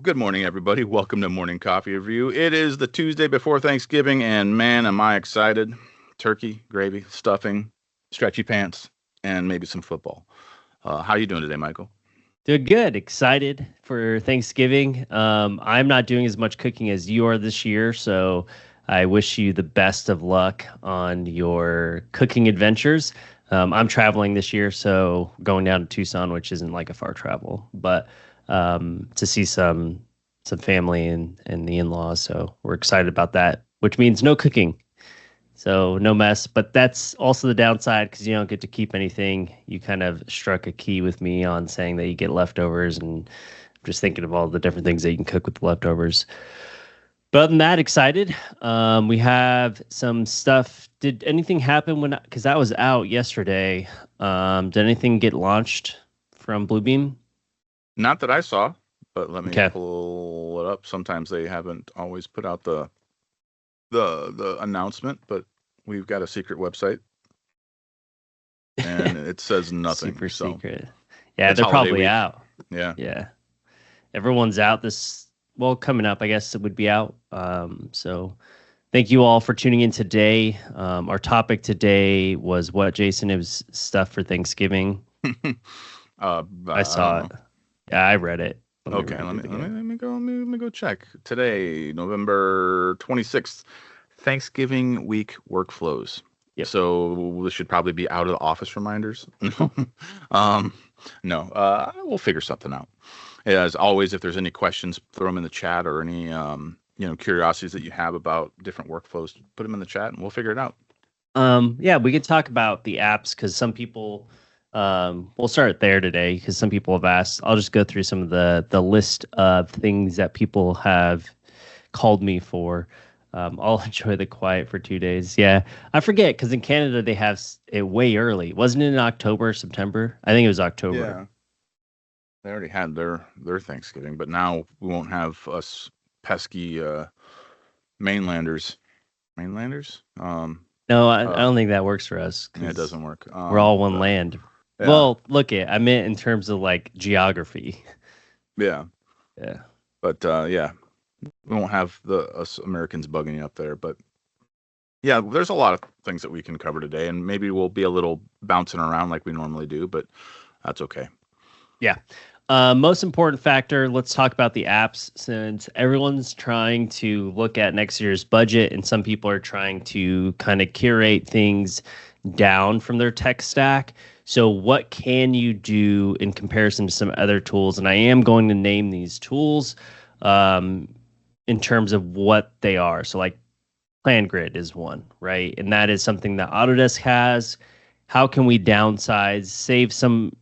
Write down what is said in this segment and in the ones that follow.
Good morning, everybody. Welcome to Morning Coffee Review. It is the Tuesday before Thanksgiving, and man, am I excited. Turkey, gravy, stuffing, stretchy pants, and maybe some football. How you doing today, Michael? Doing good. Excited for Thanksgiving. I'm not doing as much cooking as you are this year, so I wish you the best of luck on your cooking adventures. I'm traveling this year, so going down to Tucson, which isn't like a far travel, but to see some family and the in-laws. So we're excited about that, which means no cooking. So no mess, but that's also the downside because you don't get to keep anything. You kind of struck a key with me on saying that you get leftovers, and I'm just thinking of all the different things that you can cook with the leftovers. But other than that, excited. We have some stuff. Did anything happen when? Because that was out yesterday. Did anything get launched from Bluebeam? Not that I saw, but let me Okay. pull it up. Sometimes they haven't always put out the announcement, but we've got a secret website, and it says nothing. Super So secret. Yeah, it's they're holiday probably week. out. Yeah. Yeah. Everyone's out this well coming up. I guess it would be out. So thank you all for tuning in today. Our topic today was what, Jason? It was stuff for Thanksgiving. I I don't saw know. it. Yeah, I read it. Let me Okay, read let me it let me again. let me go let me go check. Today, November 26th, Thanksgiving week workflows. Yep. So this should probably be out of the office reminders. No. um no. We'll figure something out. As always, if there's any questions, throw them in the chat or any curiosities that you have about different workflows, put them in the chat and we'll figure it out. Yeah, we could talk about the apps because some people. We'll start there today because some people have asked. I'll just go through some of the list of things that people have called me for. I'll enjoy the quiet for 2 days. Yeah, I forget because in Canada they have it way early. Wasn't it in October, or September? I think it was October. Yeah. They already had their Thanksgiving, but now we won't have us pesky mainlanders. Mainlanders? No, I Uh, don't think that works for us yeah, it because doesn't work. we're all one land. Yeah, Well, look it. I meant in terms of like geography. yeah, Yeah. but yeah, we won't have the us Americans bugging you up there. But yeah, there's a lot of things that we can cover today, and maybe we'll be a little bouncing around like we normally do, but that's okay. Yeah. Most important factor, let's talk about the apps since everyone's trying to look at next year's budget and some people are trying to kind of curate things down from their tech stack. So, what can you do in comparison to some other tools? And I am going to name these tools um, in terms of what they are. So, like PlanGrid is one, right? And that is something that Autodesk has. How can we downsize, save some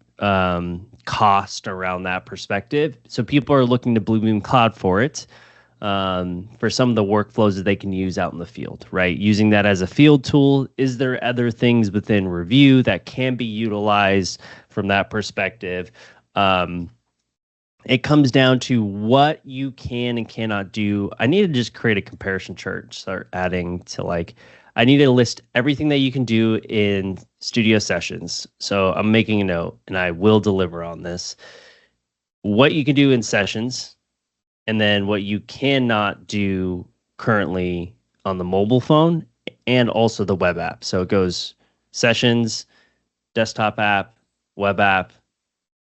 cost around that perspective? So people are looking to Bluebeam Cloud for it, for some of the workflows that they can use out in the field, right? Using that as a field tool. Is there other things within Review that can be utilized from that perspective? Um, it comes down to what you can and cannot do. I need to just create a comparison chart, start adding to like, I need to list everything that you can do in studio sessions. So I'm making a note and I will deliver on this. What you can do in sessions, and then what you cannot do currently on the mobile phone and also the web app. So it goes sessions, desktop app, web app,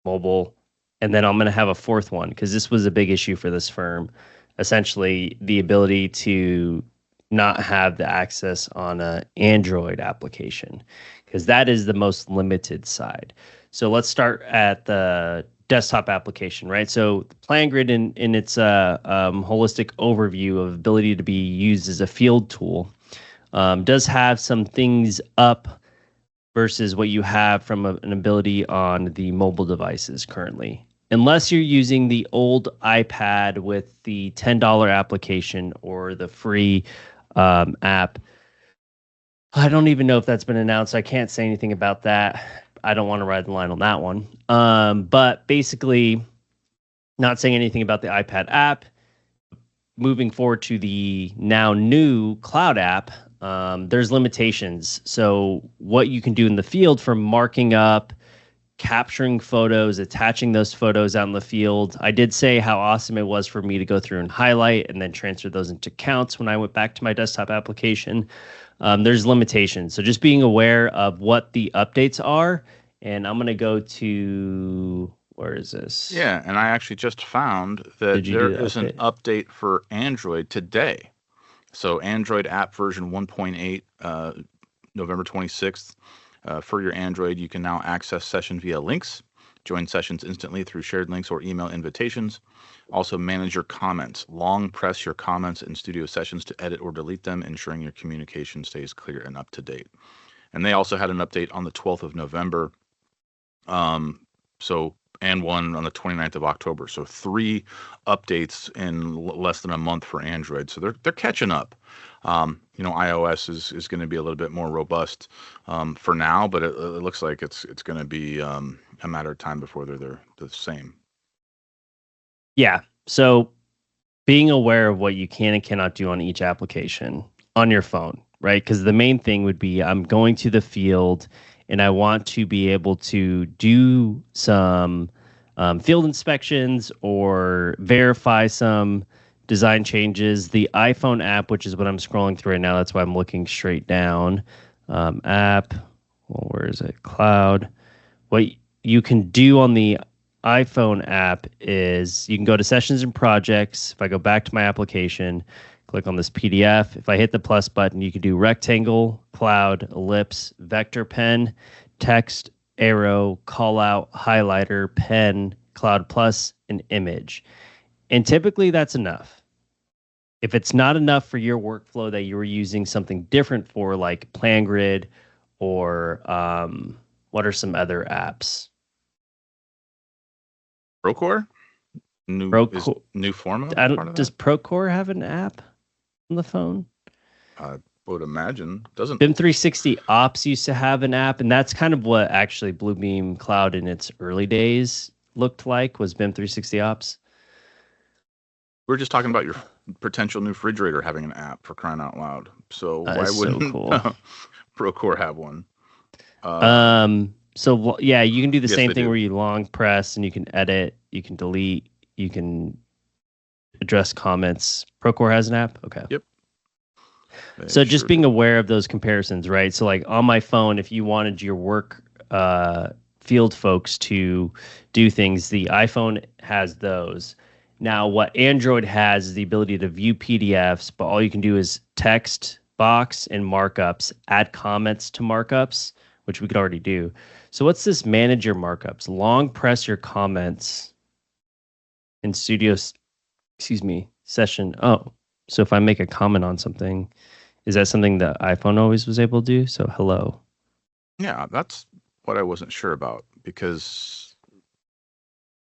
mobile, and then I'm going to have a fourth one because this was a big issue for this firm. Essentially, the ability to not have the access on an Android application because that is the most limited side. So let's start at the desktop application, right? So PlanGrid in its holistic overview of ability to be used as a field tool does have some things up versus what you have from an ability on the mobile devices currently. Unless you're using the old iPad with the $10 application or the free app. I don't even know if that's been announced. I can't say anything about that. I don't want to ride the line on that one. But basically, not saying anything about the iPad app. Moving forward to the now new cloud app, there's limitations. So, what you can do in the field from marking up capturing photos, attaching those photos out in the field. I did say how awesome it was for me to go through and highlight and then transfer those into counts when I went back to my desktop application. There's limitations. So just being aware of what the updates are. And I'm going to go to, where is this? Yeah, and I actually just found that there is an update for Android today. So Android app version 1.8, November 26th. For your Android, you can now access sessions via links, join sessions instantly through shared links or email invitations. Also manage your comments. Long press your comments in studio sessions to edit or delete them, ensuring your communication stays clear and up to date. And they also had an update on the 12th of November. And one on the 29th of October. So 3 updates in less than a month for Android. So they're catching up. iOS is going to be a little bit more robust for now, but it looks like it's going to be a matter of time before they're the same. Yeah. So being aware of what you can and cannot do on each application on your phone, right? Because the main thing would be I'm going to the field and I want to be able to do some field inspections or verify some design changes. The iPhone app, which is what I'm scrolling through right now, that's why I'm looking straight down. App, well, where is it? Cloud. What you can do on the iPhone app is you can go to sessions and projects. If I go back to my application, click on this PDF. If I hit the plus button, you can do rectangle, cloud, ellipse, vector pen, text, arrow, call out, highlighter, pen, cloud plus, and image. And typically that's enough. If it's not enough for your workflow that you were using something different for, like PlanGrid or what are some other apps? Procore? New Forma? Does Procore have an app on the phone? I would imagine. Doesn't BIM 360 Ops used to have an app, and that's kind of what actually Bluebeam Cloud in its early days looked like, was BIM 360 Ops. We're just talking about your potential new refrigerator having an app, for crying out loud. So why wouldn't so cool. Procore have one? So yeah, you can do the same thing where you long press and you can edit, you can delete, you can address comments. Procore has an app? Okay. Yep. So just being aware of those comparisons, right? So like on my phone, if you wanted your work field folks to do things, the iPhone has those. Now, what Android has is the ability to view PDFs, but all you can do is text box and markups, add comments to markups, which we could already do. So what's this manage your markups? Long press your comments in studio, session. Oh, so if I make a comment on something, is that something that iPhone always was able to do? So hello. Yeah, that's what I wasn't sure about, because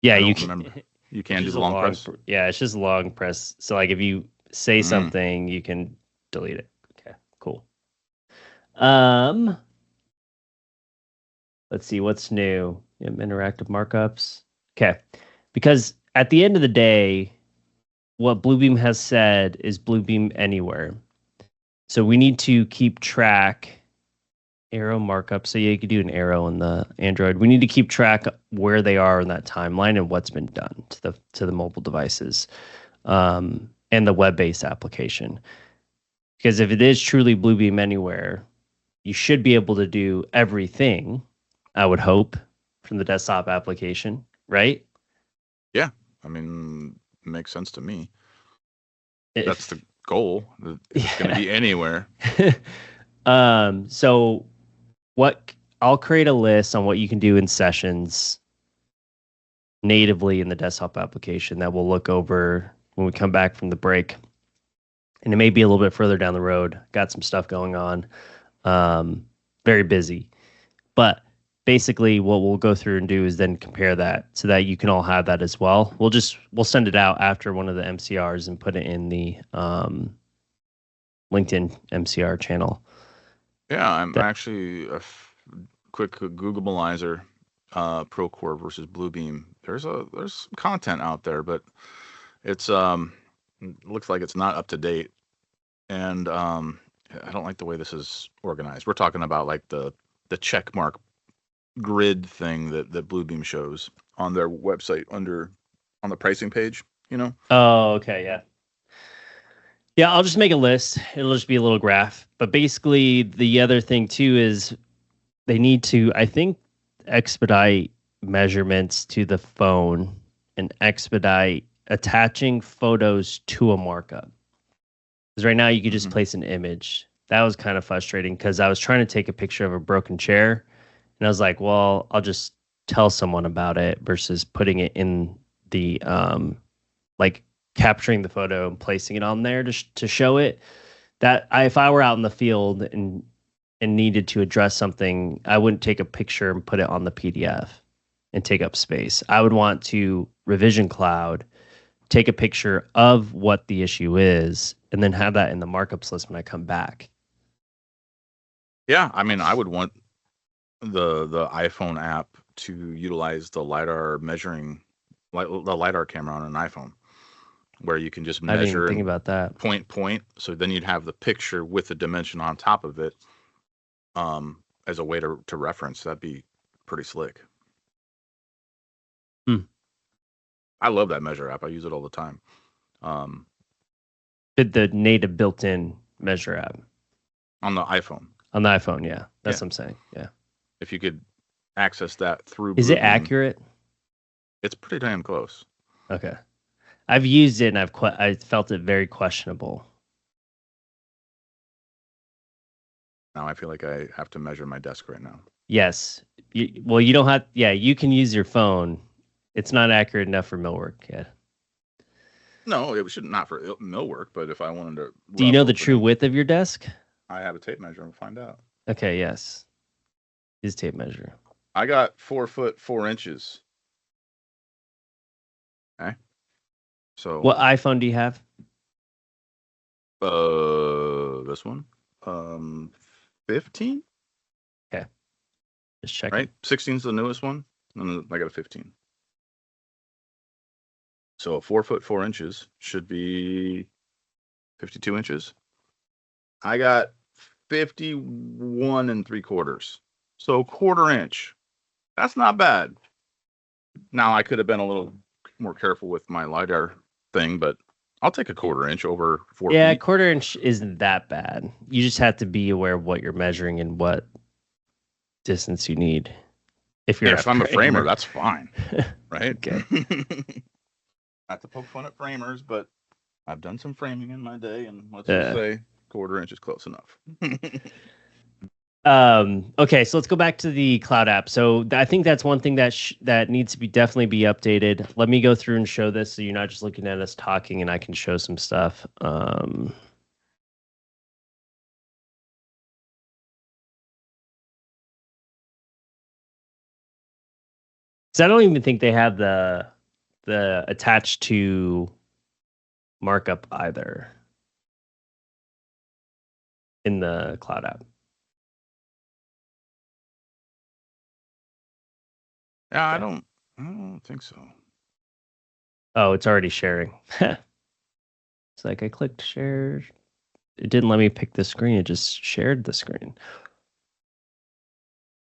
yeah, you can. Remember. You can do the long press. Yeah, it's just long press. So like if you say something, you can delete it. Okay, cool. Let's see what's new. Interactive markups. Okay, because at the end of the day, what Bluebeam has said is Bluebeam anywhere. So we need to keep track. Arrow markup. So yeah, you could do an arrow in the Android. We need to keep track where they are in that timeline and what's been done to the mobile devices and the web-based application. Because if it is truly Bluebeam anywhere, you should be able to do everything, I would hope, from the desktop application, right? Yeah, I mean, it makes sense to me. That's the goal. It's going to be anywhere. So I'll create a list on what you can do in sessions natively in the desktop application that we'll look over when we come back from the break. And it may be a little bit further down the road. Got some stuff going on. Very busy. But basically what we'll go through and do is then compare that so that you can all have that as well. We'll send it out after one of the MCRs and put it in the LinkedIn MCR channel. Yeah, I'm actually a quick Googleizer, Procore versus Bluebeam. There's some content out there, but it's looks like it's not up to date, and I don't like the way this is organized. We're talking about like the check mark grid thing that Bluebeam shows on their website on the pricing page. You know. Oh, okay, yeah. Yeah, I'll just make a list. It'll just be a little graph. But basically, the other thing too is they need to, I think, expedite measurements to the phone and expedite attaching photos to a markup. Because right now you could just place an image. That was kind of frustrating because I was trying to take a picture of a broken chair, and I was like, well, I'll just tell someone about it versus putting it in the like capturing the photo and placing it on there to show it. If I were out in the field and needed to address something, I wouldn't take a picture and put it on the PDF and take up space. I would want to revision cloud, take a picture of what the issue is, and then have that in the markups list when I come back. Yeah, I mean, I would want the iPhone app to utilize the lidar the lidar camera on an iPhone, where you can just I didn't even measure think and about that. point. So then you'd have the picture with the dimension on top of it, as a way to reference. That'd be pretty slick. I love that measure app. I use it all the time. The native built-in measure app On the iPhone. on the iPhone, yeah. That's Yeah. what I'm saying. Yeah. If you could access that through Is it Bluebeam, accurate? it's pretty damn close. Okay. I've used it and I felt it very questionable. Now I feel like I have to measure my desk right now. Yes. Well, you don't have. Yeah, you can use your phone. It's not accurate enough for millwork. Yeah. No, it should not for millwork, but if I wanted to, Do you know the true width of your desk? I have a tape measure and find out. Okay. Yes. Use tape measure. I got 4 foot 4 inches. Okay. So What iPhone do you have? this one, 15. Okay. Just checking. Right, 16 is the newest one, and then I got a 15. So 4 foot 4 inches should be 52 inches. I got 51 3/4. So 1/4 inch. That's not bad. Now I could have been a little more careful with my lidar thing, but I'll take a 1/4 inch over 4 Yeah, feet. 1/4 inch isn't that bad. You just have to be aware of what you're measuring and what distance you need. If I'm a framer, that's fine. Right? Okay. Not to poke fun at framers, but I've done some framing in my day, and let's just say 1/4 inch is close enough. Okay, so let's go back to the cloud app. So I think that's one thing that needs to be definitely be updated. Let me go through and show this so you're not just looking at us talking, and I can show some stuff. So I don't even think they have the attached to markup either in the cloud app. Yeah, I don't think so. Oh, it's already sharing. It's like I clicked share. It didn't let me pick the screen. It just shared the screen.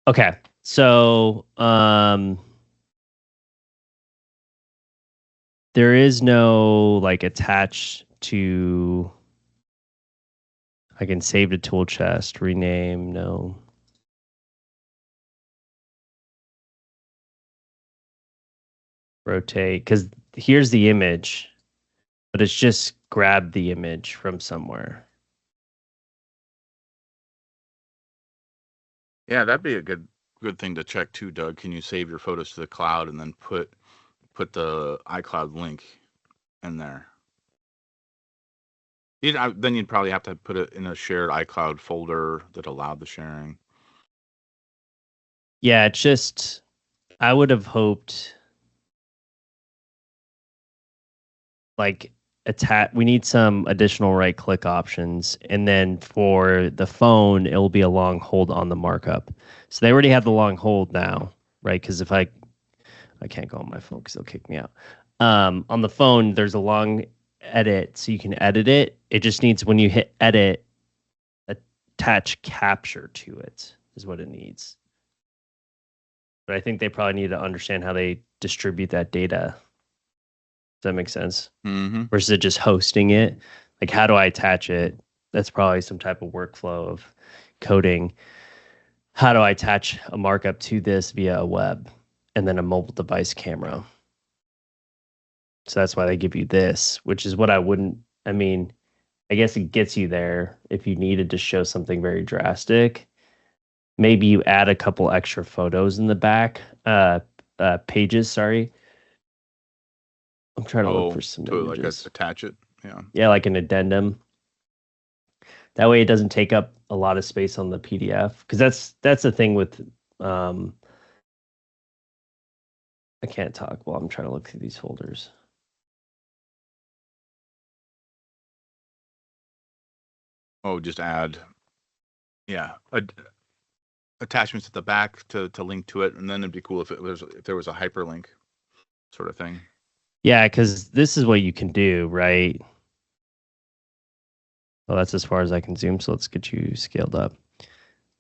Okay. So, there is no like attach to. I can save to tool chest, rename, no. Rotate, because here's the image, but it's just grab the image from somewhere. Yeah, that'd be a good thing to check too, Doug. Can you save your photos to the cloud and then put the iCloud link in there? Then you'd probably have to put it in a shared iCloud folder that allowed the sharing. Yeah, it's just I would have hoped like we need some additional right click options, and then for the phone it will be a long hold on the markup. So they already have the long hold now, right? Because if I can't go on my phone because they'll kick me out. On the phone there's a long edit, so you can edit it. It just needs, when you hit edit, attach capture to it is what it needs. But I think they probably need to understand how they distribute that data. Does that make sense? Mm-hmm. Versus just hosting it. Like, how do I attach it? That's probably some type of workflow of coding. How do I attach a markup to this via a web and then a mobile device camera? So that's why they give you this, which is what I wouldn't. I mean, I guess it gets you there if you needed to show something very drastic. Maybe you add a couple extra photos in the back, pages. Sorry, I'm trying to look for Oh, some to like images. attach it. Yeah. Yeah, like an addendum. That way, it doesn't take up a lot of space on the PDF. Because that's the thing with. Um, I can't talk while I'm trying to look through these folders. Oh, just add. Yeah. Attachments at the back to link to it, and then it'd be cool if there was a hyperlink sort of thing. Yeah, because this is what you can do, right? Well, that's as far as I can zoom. So let's get you scaled up.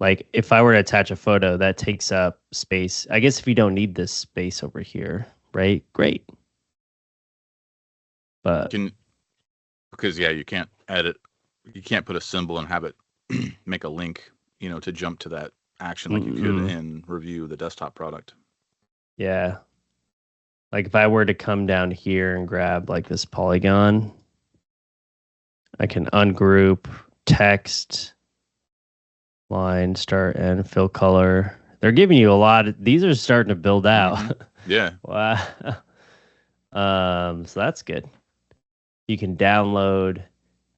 Like if I were to attach a photo, that takes up space. I guess if you don't need this space over here, right? Great. But Can because yeah, you can't edit. You can't put a symbol and have it make a link, to jump to that action like you could in Review, the desktop product. yeah, like if I were to come down here and grab like this polygon, I can ungroup text, line, start, and fill color. They're giving you a lot. These are starting to build out. Mm-hmm. Yeah. Wow. So that's good. You can download.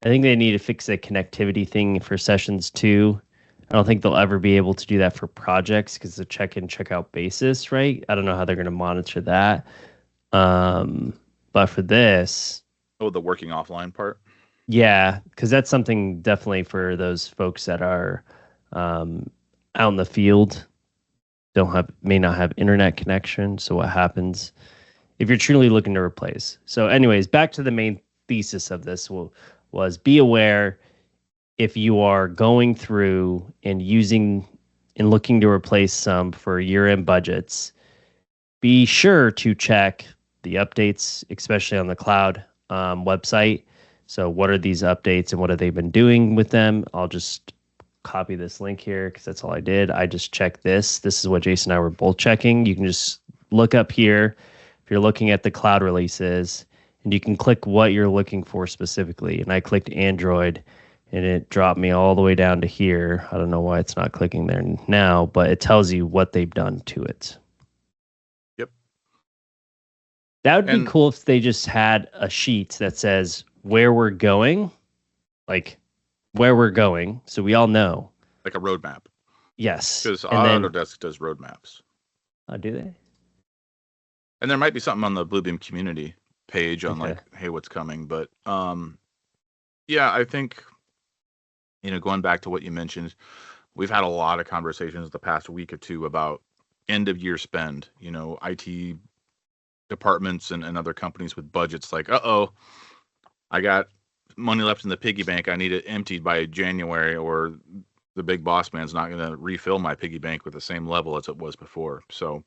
I think they need to fix the connectivity thing for sessions too. I don't think they'll ever be able to do that for projects because the check-in, check-out basis, right? I don't know how they're going to monitor that. But for this, Oh, the working offline part. yeah, because that's something definitely for those folks that are out in the field, may not have internet connection. So what happens if you're truly looking to replace? So, anyways, back to the main thesis of this was be aware if you are going through and using and looking to replace some for year-end budgets, be sure to check the updates, especially on the cloud website. So what are these updates and what have they been doing with them? I'll just copy this link here because that's all I did. I just checked this. This is what Jason and I were both checking. You can just look up here if you're looking at the cloud releases, and you can click what you're looking for specifically. And I clicked Android, and it dropped me all the way down to here. I don't know why it's not clicking there now, but it tells you what they've done to it. Yep. That would be cool if they just had a sheet that says where we're going, like where we're going, so we all know. Like a roadmap. Yes. Because Autodesk does roadmaps. Oh, do they? And there might be something on the Bluebeam community page on like, hey, what's coming? But yeah, I think, going back to what you mentioned, we've had a lot of conversations the past week or two about end of year spend, IT departments and other companies with budgets like, I got money left in the piggy bank. I need it emptied by January, or the big boss man's not going to refill my piggy bank with the same level as it was before. So,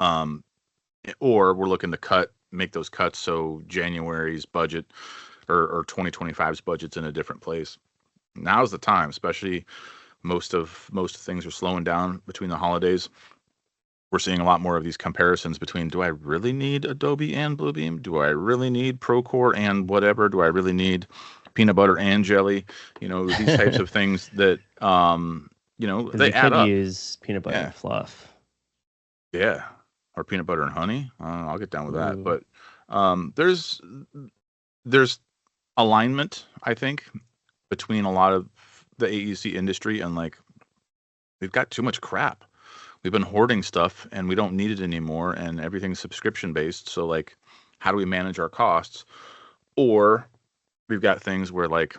or we're looking to make those cuts so January's budget or 2025's budget's in a different place. Now's the time, especially most things are slowing down between the holidays. We're seeing a lot more of these comparisons between, do I really need Adobe and Bluebeam? Do I really need Procore and whatever? Do I really need peanut butter and jelly? These types of things that, they add up. Use peanut butter and fluff. Yeah. Or peanut butter and honey. I'll get down with that. But there's alignment, I think, between a lot of the AEC industry and like, we've got too much crap. We've been hoarding stuff and we don't need it anymore, and everything's subscription based. So like, how do we manage our costs? Or we've got things where like,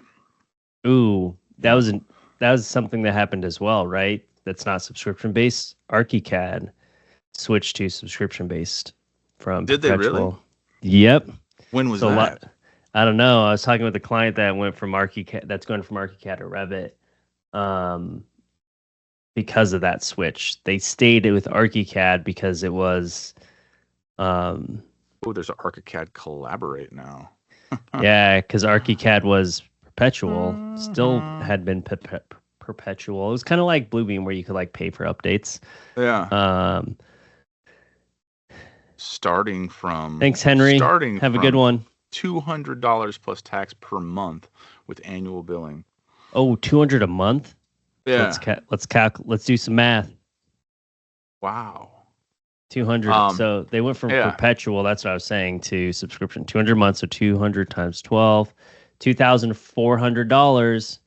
that was something that happened as well, right? That's not subscription based. ArchiCAD switched to subscription based from Did Perpetual. They really? Yep. When was that? I don't know. I was talking with a client that went from ArchiCAD, that's going from ArchiCAD to Revit. because of that switch. They stayed with ArchiCAD because it was, um, Oh, there's an ArchiCAD Collaborate now. yeah, because ArchiCAD was perpetual, still Mhm. had been perpetual. It was kind of like Bluebeam where you could like pay for updates. Yeah. Um, Starting from Thanks, Henry. starting Have a good from one. $200 plus tax per month with annual billing. Oh, 200 a month. Yeah. Let's do some math. Wow. 200. Um, So they went from yeah. perpetual, that's what I was saying, to subscription. 200 months, so 200 times 12, $2,400.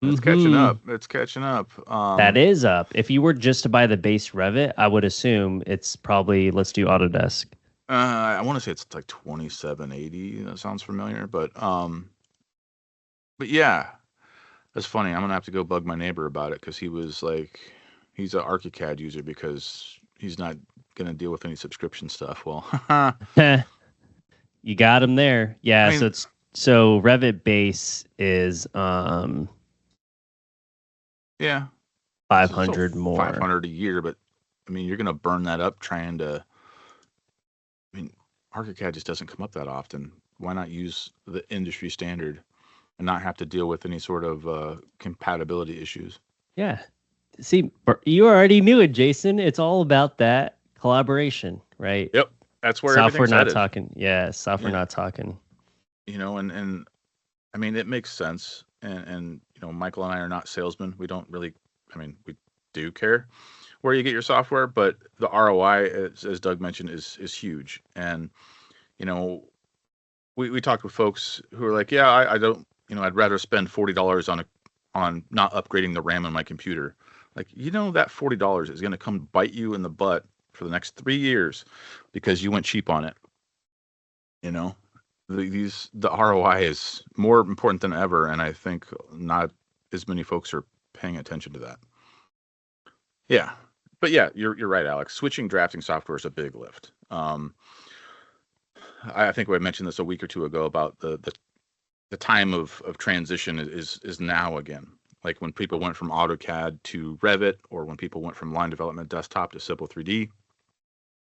It's catching Mm-hmm. up. It's catching up. That is up. If you were just to buy the base Revit, I would assume it's probably, let's do Autodesk. I want to say it's like 2780. That sounds familiar, but yeah, that's funny. I'm gonna have to go bug my neighbor about it because he was like, he's an ArchiCAD user because he's not gonna deal with any subscription stuff. Well, I You got them there. Yeah, mean, so Revit base is yeah, so 500 more. 500 a year, but I mean, you're gonna burn that up trying to. I mean, ArchiCAD just doesn't come up that often. Why not use the industry standard and not have to deal with any sort of compatibility issues? Yeah. See, you already knew it, Jason. It's all about that collaboration, right? Yep, that's where Software everything's not headed. talking. Yeah, software Yeah, not talking. and I mean, it makes sense. And Michael and I are not salesmen. We don't really. I mean, we do care where you get your software, but the ROI, as Doug mentioned, is huge. And you know, we talked with folks who are like, yeah, I don't, I'd rather spend $40 on not upgrading the RAM on my computer. Like, that $40 is going to come bite you in the butt for the next 3 years because you went cheap on it. You know, the ROI is more important than ever, and I think not as many folks are paying attention to that. Yeah, but yeah, you're right, Alex. Switching drafting software is a big lift. I think I mentioned this a week or two ago about the time of transition is now again. Like when people went from AutoCAD to Revit, or when people went from line development desktop to Civil 3D,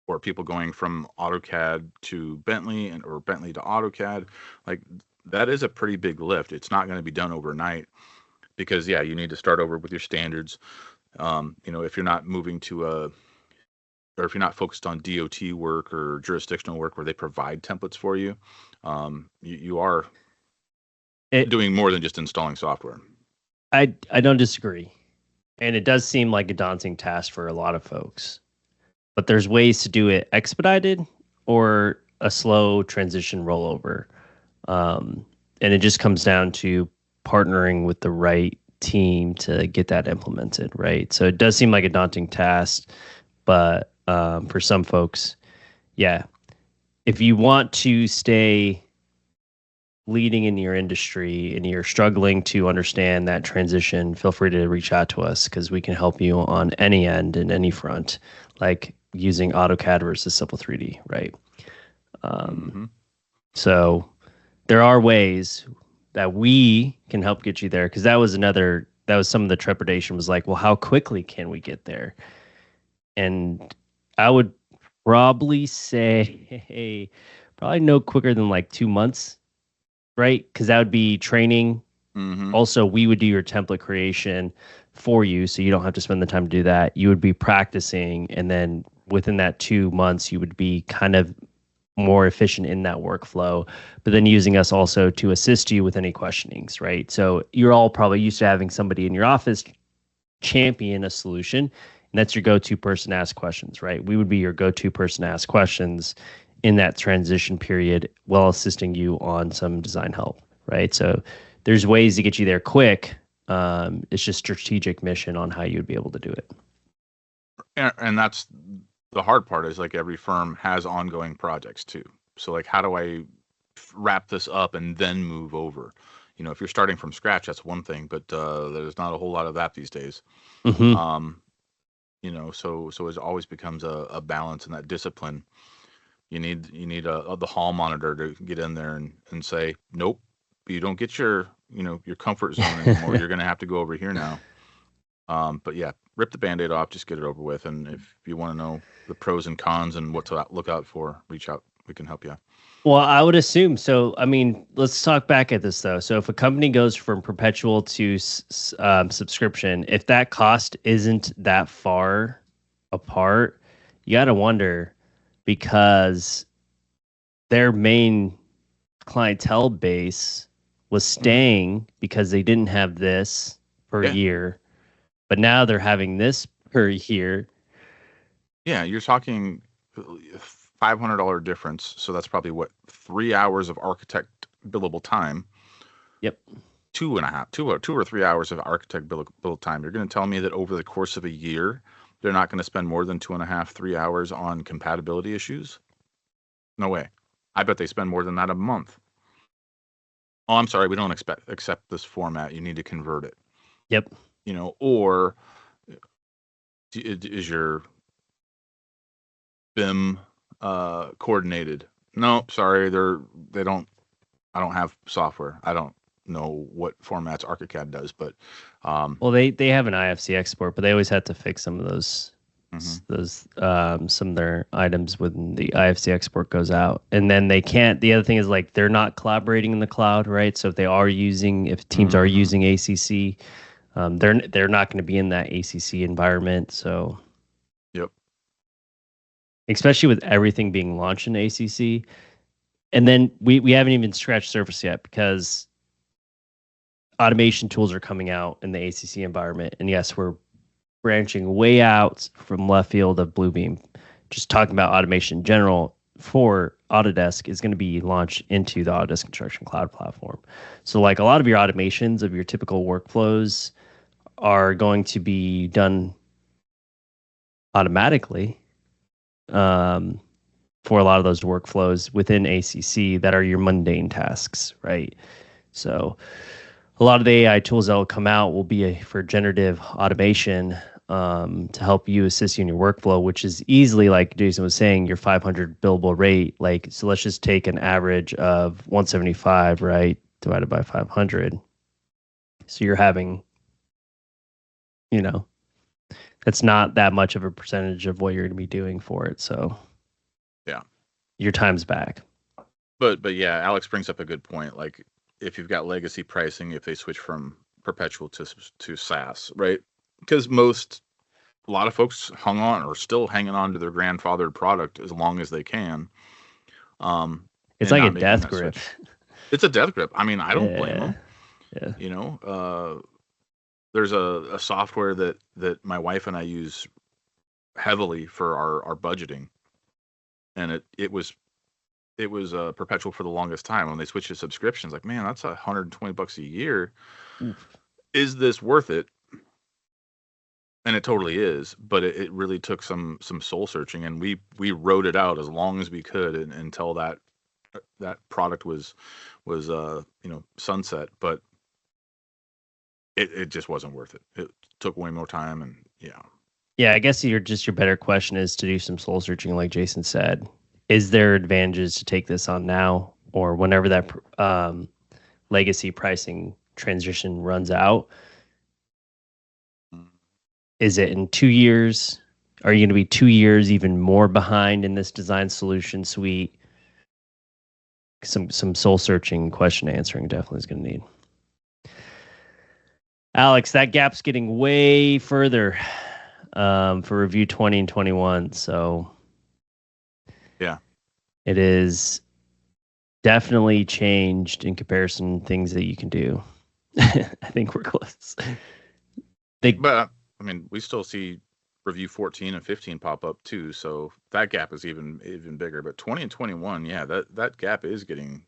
or people going from AutoCAD to Bentley or Bentley to AutoCAD. Like that is a pretty big lift. It's not going to be done overnight because yeah, you need to start over with your standards. If you're not moving to or if you're not focused on DOT work or jurisdictional work where they provide templates for you, you are It doing more than just installing software. I don't disagree. And it does seem like a daunting task for a lot of folks. But there's ways to do it expedited or a slow transition rollover. And it just comes down to partnering with the right team to get that implemented, right? So it does seem like a daunting task, but for some folks, yeah, if you want to stay leading in your industry and you're struggling to understand that transition, feel free to reach out to us because we can help you on any end and any front, like using AutoCAD versus Civil 3D, right? Um, Mm-hmm. so there are ways that we can help get you there because that was some of the trepidation was like, well, how quickly can we get there? And I would probably say, hey, probably no quicker than like 2 months, right? Because that would be training. Mm-hmm. Also, we would do your template creation for you, so you don't have to spend the time to do that. You would be practicing, and then within that 2 months, you would be kind of more efficient in that workflow, but then using us also to assist you with any questionings, right? So you're all probably used to having somebody in your office champion a solution, and that's your go-to person to ask questions, right? We would be your go-to person to ask questions in that transition period while assisting you on some design help, right? So there's ways to get you there quick. It's just strategic mission on how you would be able to do it. And that's the hard part is like every firm has ongoing projects too. So like, how do I wrap this up and then move over? If you're starting from scratch, that's one thing, but there's not a whole lot of that these days. Mm-hmm. Um, so it always becomes a balance and that discipline. You need the hall monitor to get in there and say, nope, you don't get your comfort zone anymore. You're going to have to go over here now. But yeah, rip the Band-Aid off, just get it over with. And if you want to know the pros and cons and what to look out for, reach out. We can help you. Well, I would assume so. I mean, let's talk back at this though. So, if a company goes from perpetual to subscription, if that cost isn't that far apart, you got to wonder because their main clientele base was staying because they didn't have this per Yeah. year, but now they're having this per year. Yeah, you're talking $500 difference. So that's probably what, 3 hours of architect billable time. Yep. 2 or 3 hours of architect billable time. You're going to tell me that over the course of a year, they're not going to spend more than 2.5, 3 hours on compatibility issues? No way. I bet they spend more than that a month. Oh, I'm sorry, we don't accept this format. You need to convert it. Yep. Or is your BIM coordinated? No, sorry, they don't. I don't have software. I don't know what formats ArchiCAD does, but Well, they have an IFC export, but they always have to fix some of those mhm. some of their items when the IFC export goes out, and then they can't. The other thing is like they're not collaborating in the cloud, right? So if teams are using ACC, they're not going to be in that ACC environment. So Yep. especially with everything being launched in ACC, and then we haven't even scratched surface yet because automation tools are coming out in the ACC environment, and yes, we're branching way out from left field of Bluebeam. Just talking about automation in general for Autodesk is going to be launched into the Autodesk Construction Cloud platform. So, like a lot of your automations of your typical workflows are going to be done automatically for a lot of those workflows within ACC that are your mundane tasks, right? So, a lot of the AI tools that will come out will be for generative automation to help you assist you in your workflow, which is easily, like Jason was saying, your 500 billable rate. Like, so let's just take an average of 175, right, divided by 500. So you're having, you know, that's not that much of a percentage of what you're going to be doing for it. So Yeah. your time's back. But yeah, Alex brings up a good point. Like if you've got legacy pricing, if they switch from perpetual to SaaS, right? Because a lot of folks hung on or still hanging on to their grandfathered product as long as they can, It's and like a not making death that grip. switch. It's a death grip. I mean, I don't blame Yeah. them. Yeah. There's a software that my wife and I use heavily for our budgeting, and it was perpetual for the longest time. When they switched to subscriptions, like, man, that's $120 a year. Oof. Is this worth it? And it totally is, but it really took some soul searching, and we wrote it out as long as we could until that product was sunset. But it just wasn't worth it. It took way more time, and yeah. Yeah, I guess your better question is to do some soul searching, like Jason said. Is there advantages to take this on now or whenever that legacy pricing transition runs out? Is it in 2 years? Are you going to be 2 years even more behind in this design solution suite? Some soul searching, question answering definitely is going to need. Alex, that gap's getting way further for review 20 and 21. So Yeah. it is definitely changed in comparison to things that you can do. I think we're close. But I mean, we still see review 14 and 15 pop up too, so that gap is even bigger. But 20 and 21, yeah, that gap is getting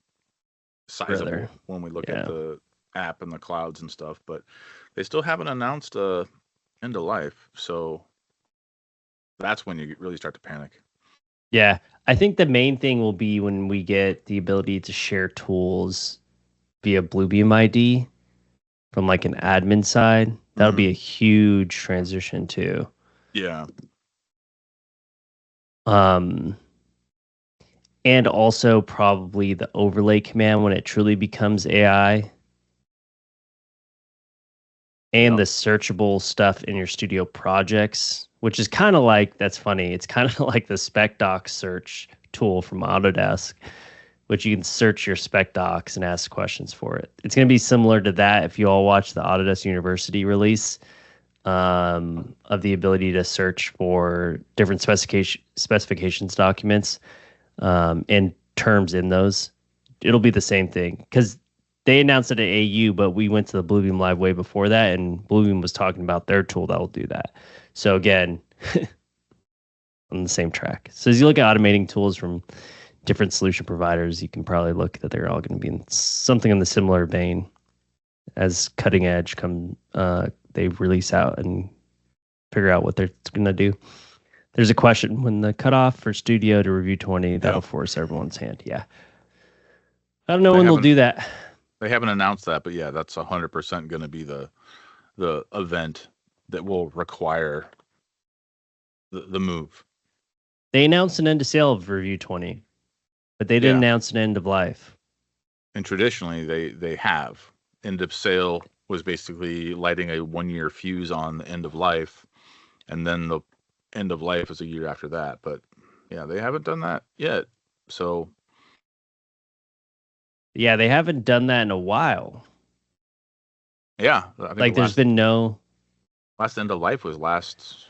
sizable Brother. when we look Yeah. at the app and the clouds and stuff. But they still haven't announced end of life, so that's when you really start to panic. Yeah. I think the main thing will be when we get the ability to share tools via Bluebeam ID from like an admin side. That'll be a huge transition too. Yeah. And also probably the overlay command when it truly becomes AI. and Yeah. the searchable stuff in your studio projects, which is kind of like, that's funny. It's kind of like the spec doc search tool from Autodesk, which you can search your spec docs and ask questions for it. It's going to be similar to that if you all watch the Autodesk University release of the ability to search for different specifications documents and terms in those. It'll be the same thing because they announced it at AU, but we went to the Bluebeam Live way before that, and Bluebeam was talking about their tool that will do that. So again, on the same track. So as you look at automating tools from different solution providers, you can probably look that they're all going to be in something in the similar vein as cutting edge they release out and figure out what they're going to do. There's a question when the cutoff for Studio to Review 20, that'll force everyone's hand. Yeah. I don't know They when they'll haven't do that. they haven't announced that, but yeah, that's 100% going to be the event that will require the move. They announced an end of sale of Review 20, but they didn't Yeah. announce an end of life. And traditionally they have. End of sale was basically lighting a 1 year fuse on the end of life, and then the end of life is a year after that. But yeah, they haven't done that yet. So Yeah, they haven't done that in a while. yeah, I think Like the there's been no. last end of life was last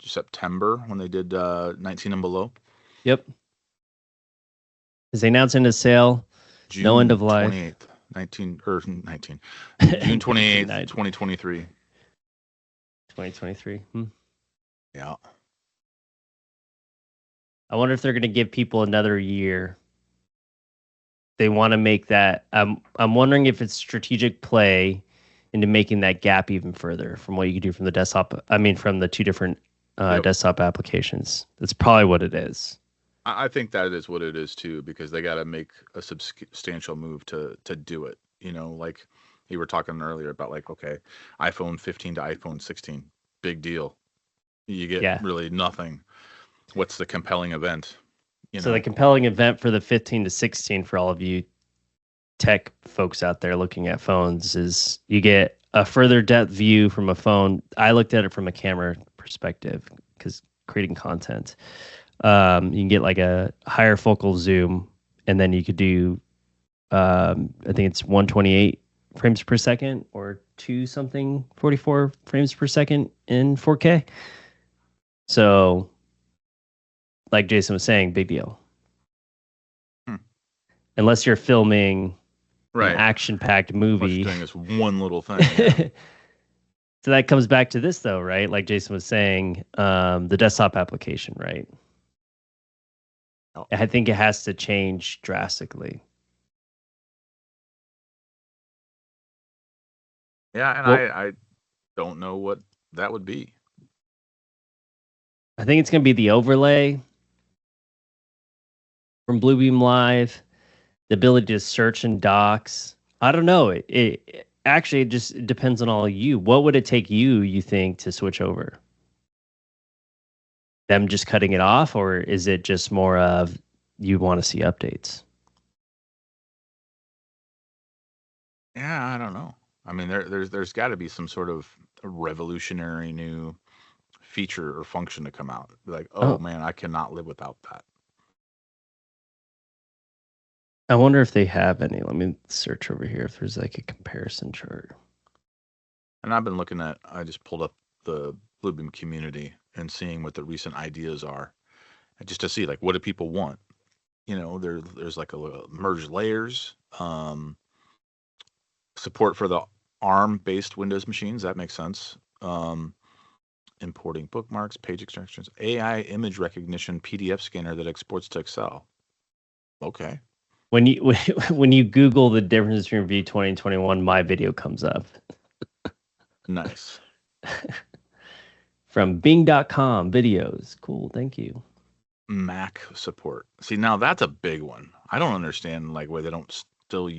September when they did 19 and below. Yep. Because they announced end of sale, no end of June life. 28th, 19 June 28th, 2023. 2023. Yeah. I wonder if they're going to give people another year. They want to make that. I'm wondering if it's strategic play into making that gap even further from what you can do from the desktop. I mean, from the two different Yep. desktop applications. That's probably what it is. I think that is what it is too, because they got to make a substantial move to do it. You know, like you were talking earlier about, like, okay, iPhone 15 to iPhone 16, big deal. You get Yeah. really nothing. What's the compelling event? So the compelling event for the 15 to 16 for all of you tech folks out there looking at phones is you get a further depth view from a phone. I looked at it from a camera perspective because creating content. You can get like a higher focal zoom, and then you could do, I think it's 128 frames per second or 44 frames per second in 4K. So, like Jason was saying, big deal. Unless you're filming an action-packed movie. Doing this one little thing. Yeah. So that comes back to this, though, right? Like Jason was saying, the desktop application, right? Oh. I think it has to change drastically. Yeah, and I don't know what that would be. I think it's going to be the overlay from Bluebeam Live, the ability to search in docs. I don't know. It actually just depends on all of you. What would it take you think, to switch over? Them just cutting it off, or is it just more of you want to see updates? Yeah, I don't know. I mean, there's got to be some sort of revolutionary new feature or function to come out. Like, oh man, I cannot live without that. I wonder if they have any. Let me search over here if there's like a comparison chart. And I've been looking at, I just pulled up the Bluebeam community and seeing what the recent ideas are, and just to see, like, what do people want? You know, there's like a merged layers, support for the ARM-based Windows machines. That makes sense. Importing bookmarks, page extractions, AI image recognition, PDF scanner that exports to Excel. Okay. When you Google the difference between Review 20 and 21, my video comes up. Nice. From Bing.com videos. Cool, thank you. Mac support. See, now that's a big one. I don't understand, like, why they don't still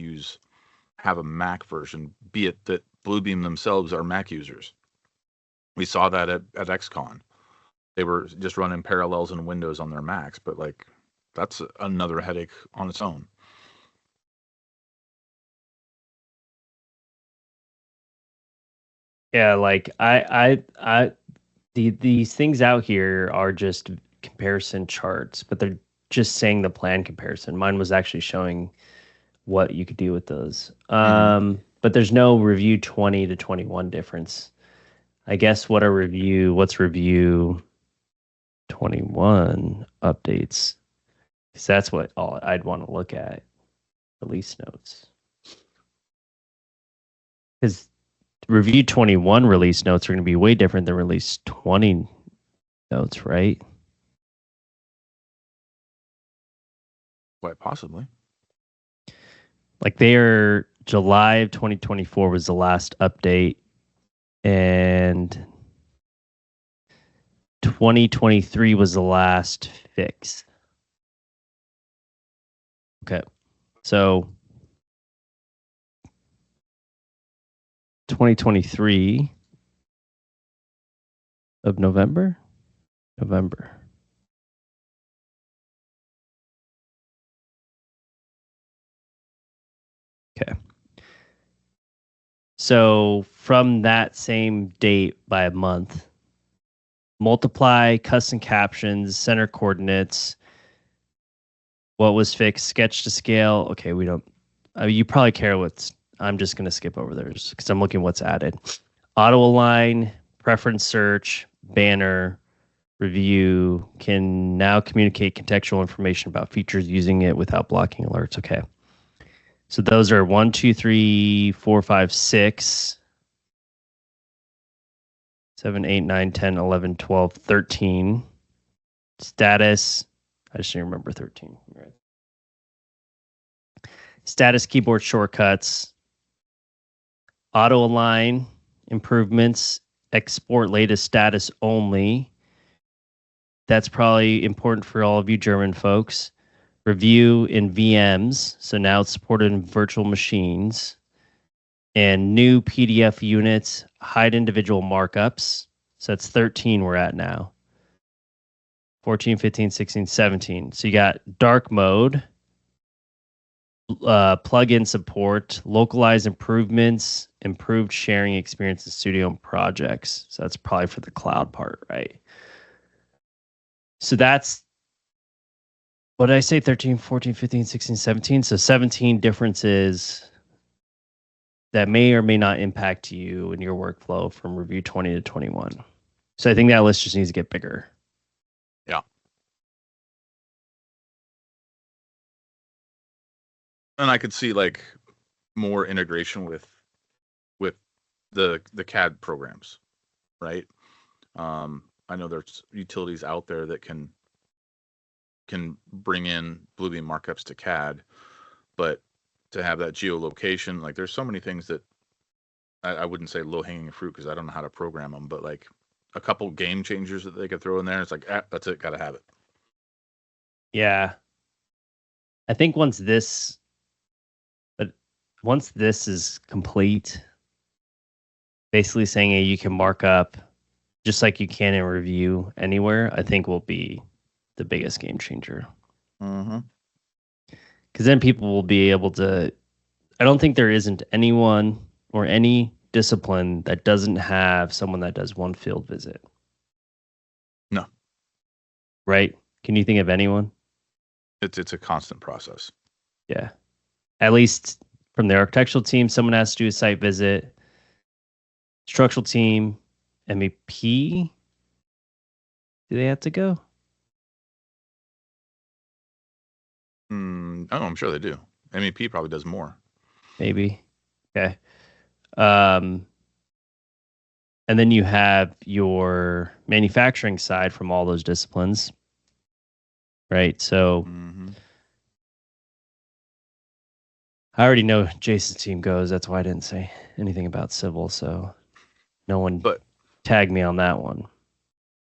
have a Mac version, be it that Bluebeam themselves are Mac users. We saw that at XCon. They were just running Parallels and Windows on their Macs, but like, that's another headache on its own. Yeah, like these things out here are just comparison charts, but they're just saying the plan comparison. Mine was actually showing what you could do with those. Hmm. But there's no review 20 to 21 difference. I guess what's review 21 updates? Because that's what all I'd want to look at. Release notes. Because review 21 release notes are going to be way different than release 20 notes, right? Quite possibly. Like their July of 2024 was the last update, and 2023 was the last fix. Okay. So 2023 of November? November. Okay. So from that same date by a month, multiply custom captions, center coordinates, what was fixed, sketch to scale. Okay, we don't, you probably care what's, I'm just going to skip over those because I'm looking what's added. Auto align, preference search, banner, review can now communicate contextual information about features using it without blocking alerts. Okay. So those are 1, 2, 3, 4, 5, 6, 7, 8, 9, 10, 11, 12, 13. Status. I just didn't remember 13. Right. Status keyboard shortcuts. Auto align improvements. Export latest status only. That's probably important for all of you German folks. Review in VMs. So now it's supported in virtual machines. And new PDF units, hide individual markups. So that's 13 we're at now. 14, 15, 16, 17. So you got dark mode, plugin support, localized improvements, improved sharing experience in studio and projects. So that's probably for the cloud part, right? So that's what did I say? 13, 14, 15, 16, 17. So 17 differences that may or may not impact you in your workflow from review 20 to 21. So I think that list just needs to get bigger. Yeah. And I could see like more integration with the CAD programs, right? I know there's utilities out there that can bring in Bluebeam markups to CAD, but to have that geolocation, like there's so many things that I wouldn't say low hanging fruit because I don't know how to program them, but like a couple game changers that they could throw in there. It's like, that's it, gotta have it. Yeah. I think once this is complete, basically saying hey, you can mark up just like you can in review anywhere, I think will be the biggest game changer. Mm-hmm. Because then people will be able to. I don't think there isn't anyone or any discipline that doesn't have someone that does one field visit. No, Right? Can you think of anyone? it's a constant process. Yeah. At least from the architectural team, someone has to do a site visit. Structural team, MEP, do they have to go? Oh, I'm sure they do. MEP probably does more. Maybe. Okay. Um, and then you have your manufacturing side from all those disciplines, right? So Mm-hmm. I already know Jason's team goes. That's why I didn't say anything about civil. So no one But tagged me on that one.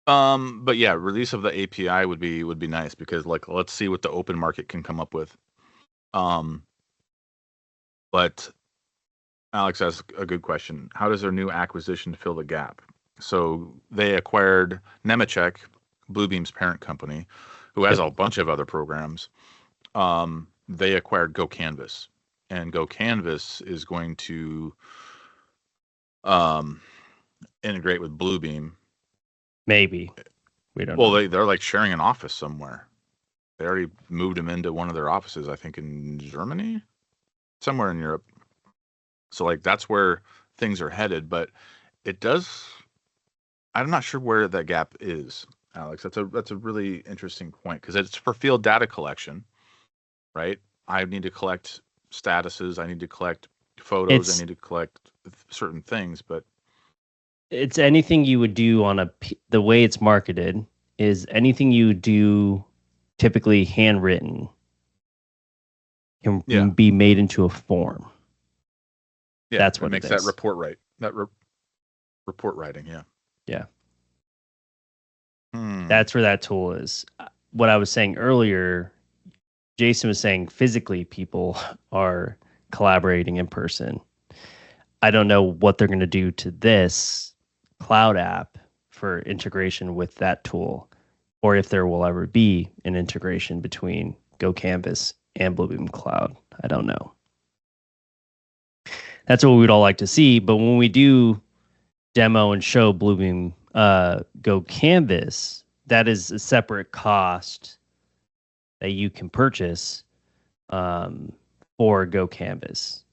but yeah, release of the API would be nice because like let's see what the open market can come up with. Um, but Alex asks a good question. How does their new acquisition fill the gap? So they acquired Nemetschek, Bluebeam's parent company, who has Yep. a bunch of other programs. They acquired GoCanvas, and GoCanvas is going to integrate with Bluebeam. Maybe. We don't Well, know. they're like sharing an office somewhere. They already moved him into one of their offices, I think in Germany, somewhere in Europe. So like that's where things are headed, but it does. I'm not sure where that gap is, Alex. That's a really interesting point because it's for field data collection, right? I need to collect statuses. I need to collect photos. I It's need to collect certain things, but it's anything you would do on the way it's marketed is anything you do typically handwritten yeah, can be made into a form. yeah, That's it what it makes that is. report right. Report writing, yeah. Yeah. Hmm. That's where that tool is. What I was saying earlier, Jason was saying physically people are collaborating in person. I don't know what they're going to do to this cloud app for integration with that tool, or if there will ever be an integration between GoCanvas and Bluebeam Cloud. I don't know. That's what we'd all like to see. But when we do demo and show Bluebeam GoCanvas, that is a separate cost that you can purchase um, for GoCanvas.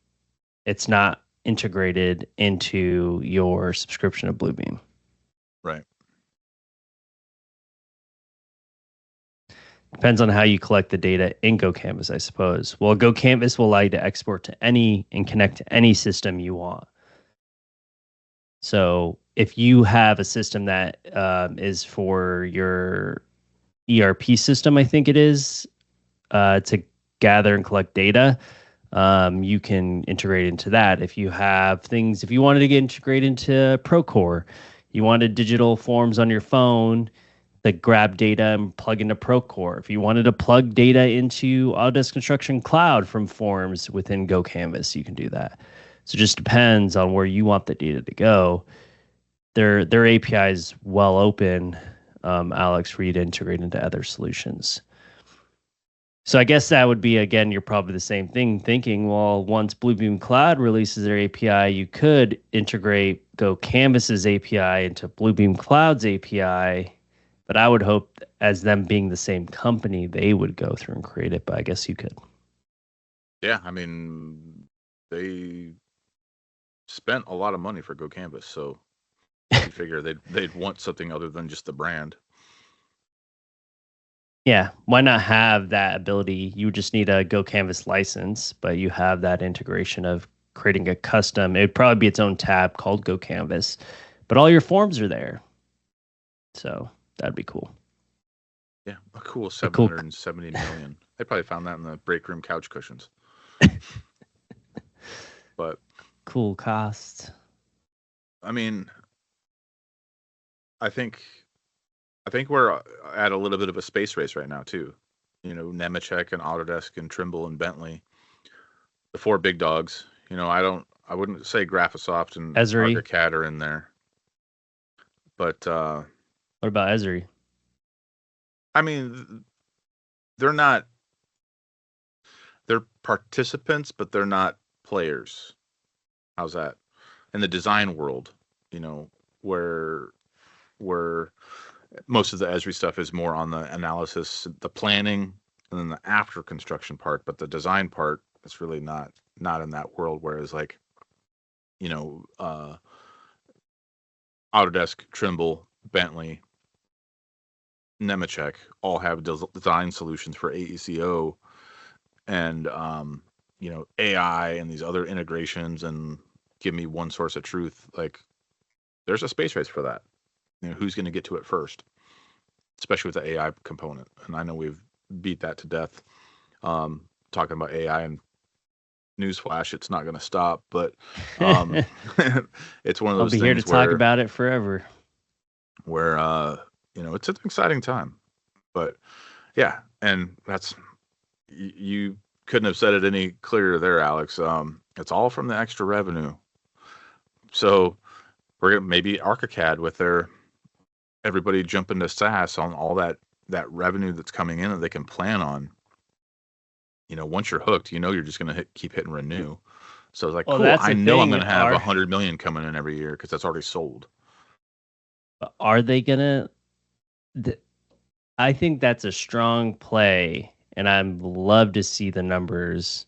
It's not integrated into your subscription of Bluebeam. Right. Depends on how you collect the data in GoCanvas, I suppose. Well, GoCanvas will allow you to export to any and connect to any system you want. So if you have a system that is for your ERP system, I think it is, to gather and collect data, you can integrate into that. If you have things, if you wanted to get integrated into Procore, you wanted digital forms on your phone that grab data and plug into Procore. If you wanted to plug data into Autodesk Construction Cloud from forms within GoCanvas, you can do that. So it just depends on where you want the data to go. Their API is well open, Alex, for you to integrate into other solutions. So I guess that would be, again, you're probably the same thing thinking, well, once Bluebeam Cloud releases their API, you could integrate GoCanvas's API into Bluebeam Cloud's API. But I would hope, as them being the same company, they would go through and create it. But I guess you could. Yeah, I mean, they spent a lot of money for GoCanvas, so you figure they'd want something other than just the brand. Yeah, why not have that ability? You just need a GoCanvas license, but you have that integration of creating a custom. It'd probably be its own tab called GoCanvas, but all your forms are there. So that'd be cool. Yeah, a cool A cool, 770 million. They probably found that in the break room couch cushions. But cool cost. I mean, I think we're at a little bit of a space race right now too. You know, Nemetschek and Autodesk and Trimble and Bentley, the four big dogs. You know, I wouldn't say Graphisoft and Esri. ArchiCAD are in there, but What about Esri? I mean, they're not. They're participants, but they're not players. How's that? In the design world, you know, where most of the Esri stuff is more on the analysis, the planning, and then the after construction part. But the design part is really not in that world. Whereas like, you know, Autodesk, Trimble, Bentley, Nemetschek all have design solutions for AECO and you know, AI and these other integrations and give me one source of truth. Like there's a space race for that. You know, who's going to get to it first, especially with the AI component. And I know we've beat that to death. Talking about AI and newsflash, it's not going to stop. But um, it's one of I'll those be here to things talk about it forever. where you know, it's an exciting time. But yeah, and that's you couldn't have said it any clearer there, Alex. It's all from the extra revenue. So we're gonna maybe ArchiCAD with their everybody jumping to SaaS on all that revenue that's coming in that they can plan on. You know, once you're hooked, you know you're just gonna keep hitting renew. So it's like, Well, cool. that's I the know I'm thing. going to have 100 million coming in every year because that's already sold. Are they gonna? I think that's a strong play, and I'd love to see the numbers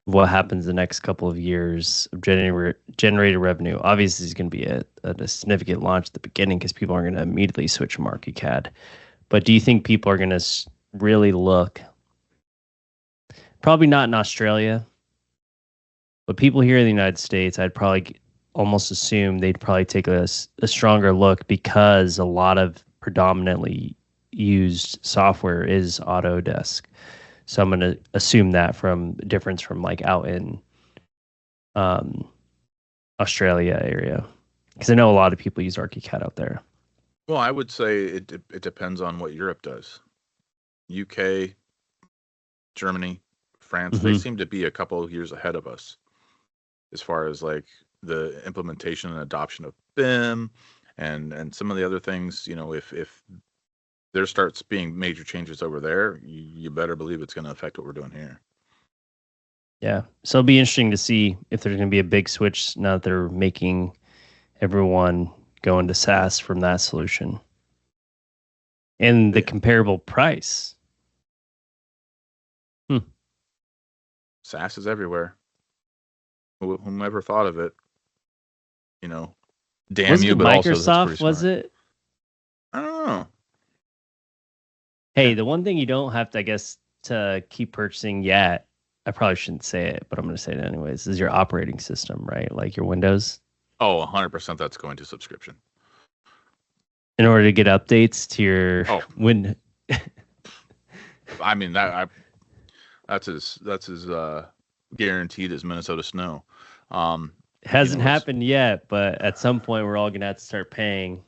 of what happens the next couple of years of generated revenue. Obviously, it's going to be a significant launch at the beginning because people aren't going to immediately switch from ArchiCAD. But do you think people are going to really look? Probably not in Australia, but people here in the United States, I'd probably almost assume they'd probably take a stronger look because a lot of predominantly used software is Autodesk. So I'm going to assume that from difference from like out in um, Australia area, because I know a lot of people use ArchiCAD out there. Well, I would say it depends on what Europe does. UK, Germany, France, they seem to be a couple of years ahead of us as far as like the implementation and adoption of BIM and some of the other things. If there starts being major changes over there, you better believe it's going to affect what we're doing here. Yeah. So it'll be interesting to see if there's going to be a big switch now that they're making everyone go into SaaS from that solution. And the comparable price. SaaS is everywhere. Whomever thought of it? Damn was you, it but Microsoft, also that's pretty was smart. it? I don't know. Hey, the one thing you don't have to, I guess, to keep purchasing yet, I probably shouldn't say it, but I'm going to say it anyways, is your operating system, right? Like your Windows. Oh, 100% that's going to subscription. In order to get updates to your Win. I mean, that's as guaranteed as Minnesota snow. Hasn't happened yet, but at some point we're all going to have to start paying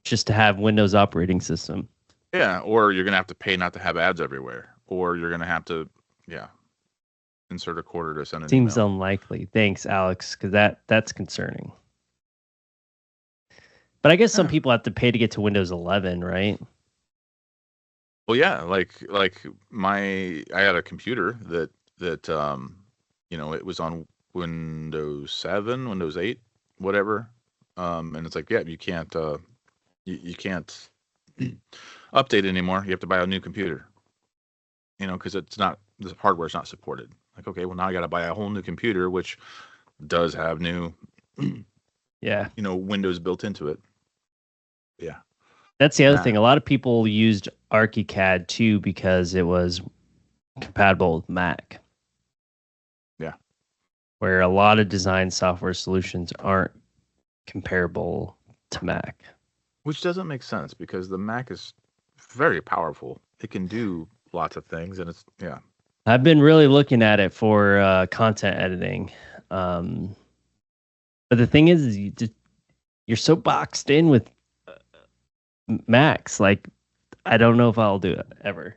just to have Windows operating system. Yeah, or you're going to have to pay not to have ads everywhere, or you're going to have to, insert a quarter to send an Seems email. unlikely. Thanks, Alex, because that's concerning. But I guess some people have to pay to get to Windows 11, right? Well, yeah, like I had a computer that it was on Windows 7, Windows 8, whatever. And it's like, yeah, you can't you can't update anymore. You have to buy a new computer. Because the hardware's not supported. Like, okay, well now I got to buy a whole new computer, which does have new Windows built into it. Yeah. That's the other thing. A lot of people used ArchiCAD too because it was compatible with Mac. Yeah. Where a lot of design software solutions aren't comparable to Mac. Which doesn't make sense because the Mac is very powerful. It can do lots of things, and it's I've been really looking at it for content editing. But the thing is you're so boxed in with Macs. Like, I don't know if I'll do it ever.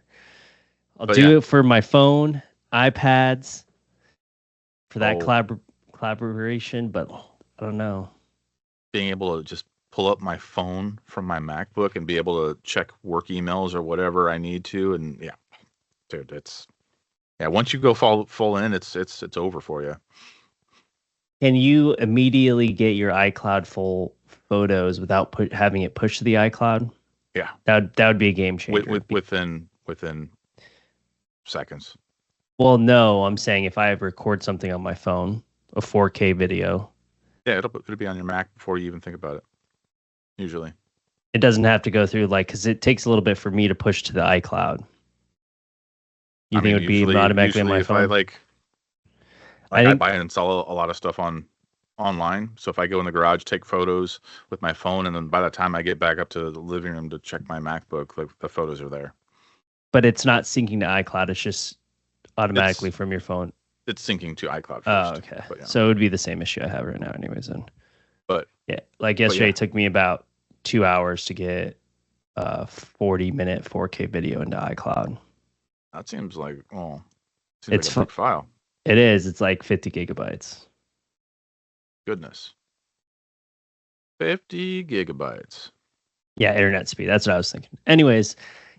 I'll do it for my phone, iPads, for that collaboration, but I don't know. Being able to just pull up my phone from my MacBook and be able to check work emails or whatever I need to, and dude, it's once you go full in, it's over for you. Can you immediately get your iCloud full photos without having it push to the iCloud? Yeah, that would be a game changer. Within seconds. Well, no, I'm saying if I record something on my phone, a 4K video. Yeah, it'll be on your Mac before you even think about it. Usually, it doesn't have to go through because it takes a little bit for me to push to the iCloud. You think it would be automatically on my phone? I buy and install a lot of stuff online. So if I go in the garage, take photos with my phone, and then by the time I get back up to the living room to check my MacBook, the photos are there. But it's not syncing to iCloud. It's just automatically from your phone. It's syncing to iCloud first. Oh, okay. So it would be the same issue I have right now anyways. Then. But yeah, like yesterday, it took me about 2 hours to get a 40-minute 4K video into iCloud. That seems like it's like a big file. It is. It's like 50 gigabytes. Goodness. 50 gigabytes. Yeah, internet speed. That's what I was thinking. Anyways,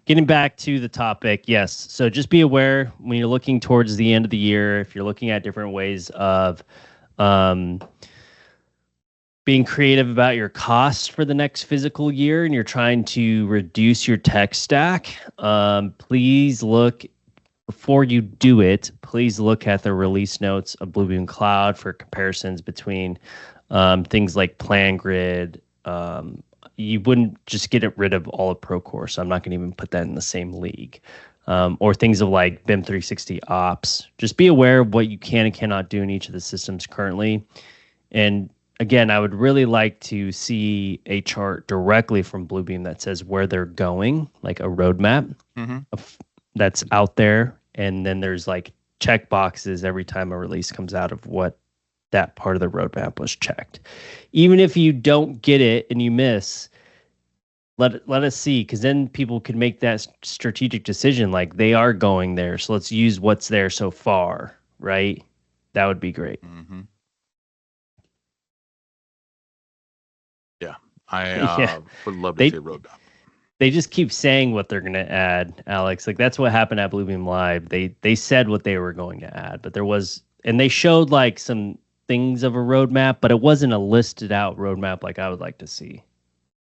getting back to the topic, yes. So just be aware when you're looking towards the end of the year, if you're looking at different ways of Um, being creative about your costs for the next physical year and you're trying to reduce your tech stack, please look before you do it. Please look at the release notes of Bluebeam Cloud for comparisons between things like PlanGrid. You wouldn't just get rid of all of Procore, so I'm not going to even put that in the same league. Or things of like BIM 360 Ops. Just be aware of what you can and cannot do in each of the systems currently. And again, I would really like to see a chart directly from Bluebeam that says where they're going, like a roadmap of, that's out there. And then there's like check boxes every time a release comes out of what that part of the roadmap was checked. Even if you don't get it and you miss, let us see, because then people could make that strategic decision like they are going there. So let's use what's there so far, right? That would be great. Mm-hmm. Yeah, I Yeah. would love to They see a roadmap. they just keep saying what they're going to add, Alex. Like that's what happened at Bluebeam Live. They said what they were going to add, but there was, and they showed like some things of a roadmap, but it wasn't a listed out roadmap like I would like to see.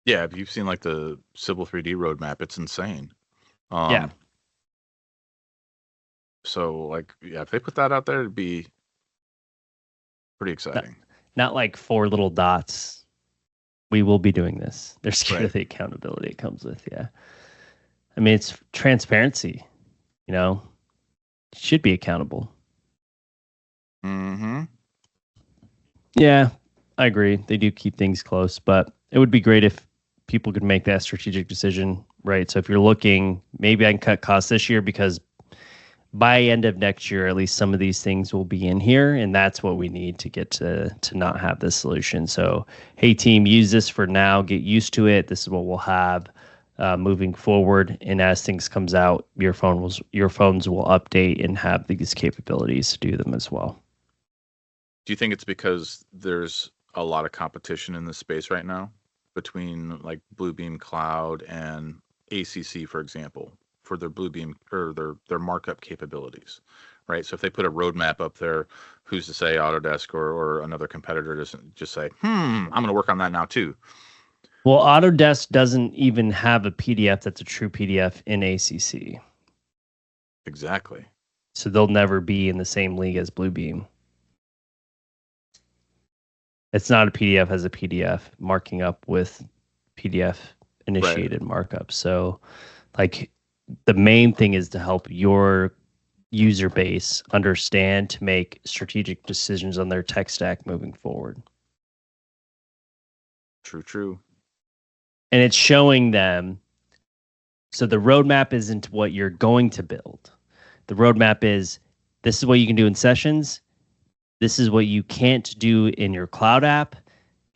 Yeah, if you've seen like the Civil 3D roadmap, it's insane. Yeah. So like, yeah, if they put that out there, it'd be pretty Not, exciting. not like four little dots. We will be doing this. They're scared Right. of the accountability it comes with. Yeah. I mean, it's transparency, you know, it should be accountable. Mm-hmm. Yeah, I agree. They do keep things close, but it would be great if people could make that strategic decision, right? So if you're looking, maybe I can cut costs this year because by end of next year, at least some of these things will be in here, and that's what we need to get to not have this solution. So, hey team, use this for now. Get used to it. This is what we'll have moving forward, and as things comes out, your phones will update and have these capabilities to do them as well. Do you think it's because there's a lot of competition in this space right now between like Bluebeam Cloud and ACC, for example, for their Bluebeam or their markup capabilities, right? So if they put a roadmap up there, who's to say Autodesk or another competitor doesn't just say, I'm going to work on that now too. Well, Autodesk doesn't even have a PDF that's a true PDF in ACC. Exactly. So they'll never be in the same league as Bluebeam. It's not a PDF as a PDF marking up with PDF initiated markup. So like the main thing is to help your user base understand to make strategic decisions on their tech stack moving forward. True. And it's showing them. So the roadmap isn't what you're going to build. The roadmap is this is what you can do in sessions. This is what you can't do in your cloud app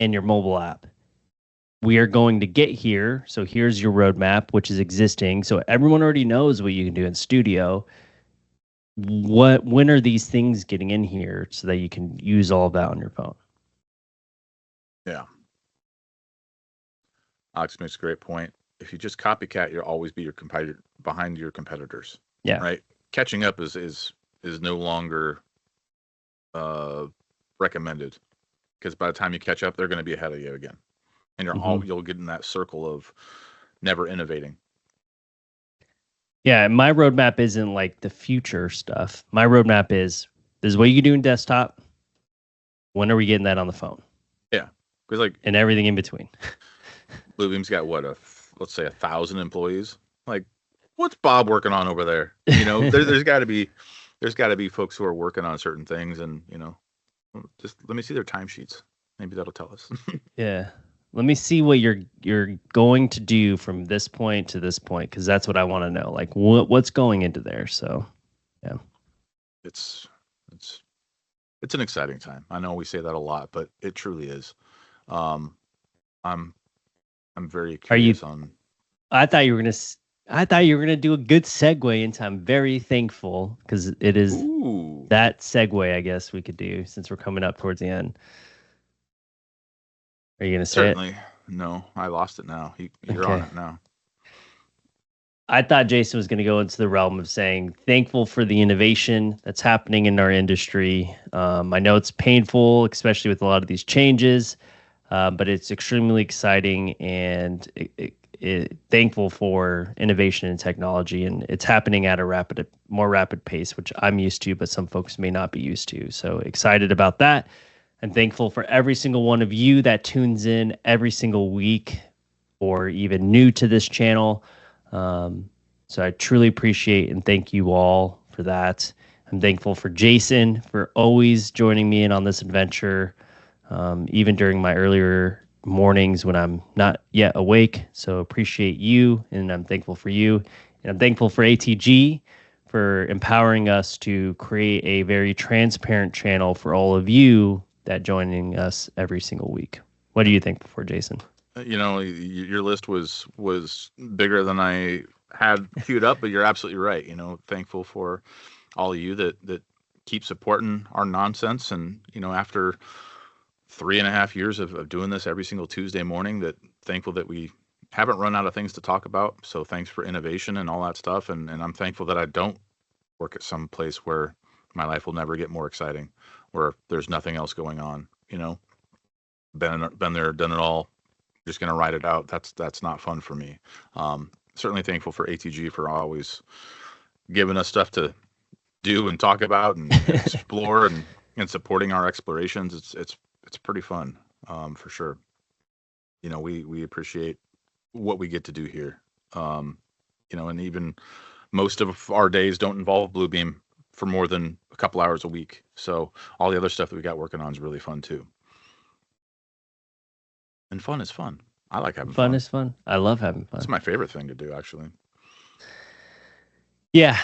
and your mobile app. We are going to get here. So here's your roadmap, which is existing. So everyone already knows what you can do in Studio. When are these things getting in here so that you can use all of that on your phone? Yeah. Alex makes a great point. If you just copycat, you'll always be your competitor behind your competitors. Yeah. Right. Catching up is no longer recommended because by the time you catch up, they're going to be ahead of you again, and you'll get in that circle of never innovating. Yeah, my roadmap isn't like the future stuff. My roadmap is this is what you can do in desktop. When are we getting that on the phone? Yeah, because like and everything in between. Bluebeam's got what let's say 1,000 employees. Like, what's Bob working on over there? You know, there's got to be folks who are working on certain things, and you know, just let me see their timesheets. Maybe that'll tell us. Yeah. Let me see what you're going to do from this point to this point, because that's what I want to know. Like what's going into there. So yeah. It's an exciting time. I know we say that a lot, but it truly is. I'm very curious on. I thought you were gonna do a good segue into I'm very thankful, because it is that segue I guess we could do since we're coming up towards the end. Are you gonna say Certainly. No, I lost it now. You're on it now. I thought Jason was going to go into the realm of saying thankful for the innovation that's happening in our industry. I know it's painful, especially with a lot of these changes, but it's extremely exciting and thankful for innovation and technology. And it's happening at a more rapid pace, which I'm used to, but some folks may not be used to. So excited about that. I'm thankful for every single one of you that tunes in every single week or even new to this channel. So I truly appreciate and thank you all for that. I'm thankful for Jason for always joining me in on this adventure, even during my earlier mornings when I'm not yet awake. So appreciate you, and I'm thankful for you. And I'm thankful for ATG for empowering us to create a very transparent channel for all of you that joining us every single week. What do you think before Jason? Your list was bigger than I had queued up, but you're absolutely right. Thankful for all of you that keep supporting our nonsense. And, after 3.5 years of doing this every single Tuesday morning, thankful that we haven't run out of things to talk about. So thanks for innovation and all that stuff. And I'm thankful that I don't work at some place where my life will never get more exciting, where there's nothing else going on. Been there, done it all. Just going to write it out. That's not fun for me. Certainly thankful for ATG for always giving us stuff to do and talk about and explore and supporting our explorations. It's pretty fun, for sure. We appreciate what we get to do here. And even most of our days don't involve Bluebeam for more than a couple hours a week. So all the other stuff that we got working on is really fun too. And fun is fun. I like having fun. Fun is fun. I love having fun. It's my favorite thing to do, actually. Yeah.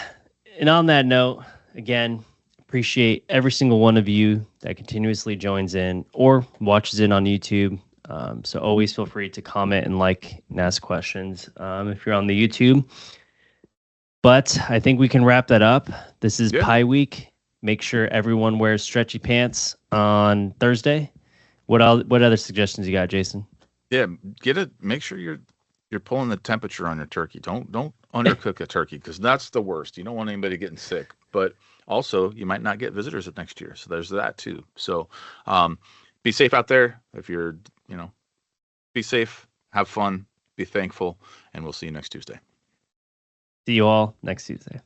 And on that note, again, appreciate every single one of you that continuously joins in or watches it on YouTube. So always feel free to comment and like and ask questions if you're on the YouTube. But I think we can wrap that up. This is Pie Week. Make sure everyone wears stretchy pants on Thursday. What other suggestions you got, Jason? Yeah, make sure you're pulling the temperature on your turkey. Don't undercook a turkey, because that's the worst. You don't want anybody getting sick. But also, you might not get visitors next year, so there's that too. So be safe out there. If you're, be safe, have fun, be thankful, and we'll see you next Tuesday. See you all next Tuesday.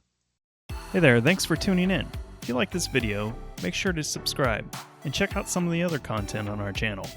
Hey there, thanks for tuning in. If you like this video, make sure to subscribe and check out some of the other content on our channel.